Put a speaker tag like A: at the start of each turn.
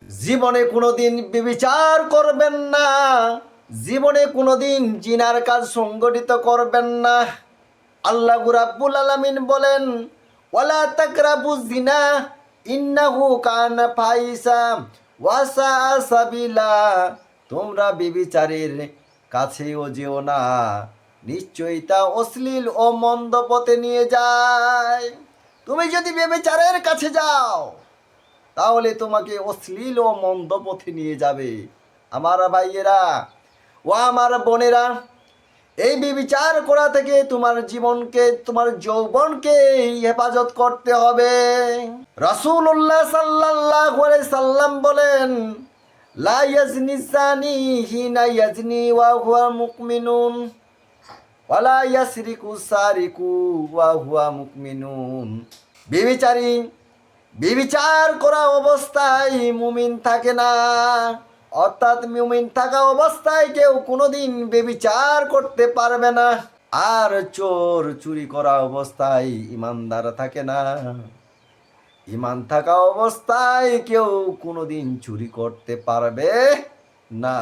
A: জীবনে কোনোদিন ব্যভিচার করবেন না, জীবনে কোনোদিন জিনার কাজ সংগঠিত করবেন না। আল্লাহ রাব্বুল আলামিন বলেন, ওয়ালা তাকরাবুজ জিনা ইন্নাহু কানা ফাহিশা ওয়া সাআ সাবিলা। তোমরা ব্যভিচারের কাছেও যেও না, নিশ্চয়ই তা অশ্লীল ও মন্দ পথে নিয়ে যায়। তুমি যদি ব্যভিচারের কাছে যাও তাহলে তোমাকে অশ্লীল ও মন্দ পথে নিয়ে যাবে। আমার ভাইয়েরা ও আমার বোনেরা, এই ব্যভিচার করা থেকে তোমার জীবনকে, তোমার যৌবনকে হেফাজত করতে হবে। রাসূলুল্লাহ সাল্লাল্লাহু আলাইহি সাল্লাম বলেন, লা ইয়াজনি জানি হিনা ইয়াজনি ওয়া হুয়া মুমিনুন ওয়ালা ইয়াসরিকু সারিকু ওয়া হুয়া মুমিনুন। ব্যভিচারী ব্যভিচার করা অবস্থায় মুমিন থাকে না, অর্থাৎ মুমিন থাকা অবস্থায় কেউ কোনোদিন ব্যভিচার করতে পারবে না। আর চোর চুরি করা অবস্থায় ইমানদার থাকে না, ইমান থাকা অবস্থায় কেউ কোনোদিন চুরি করতে পারবে না।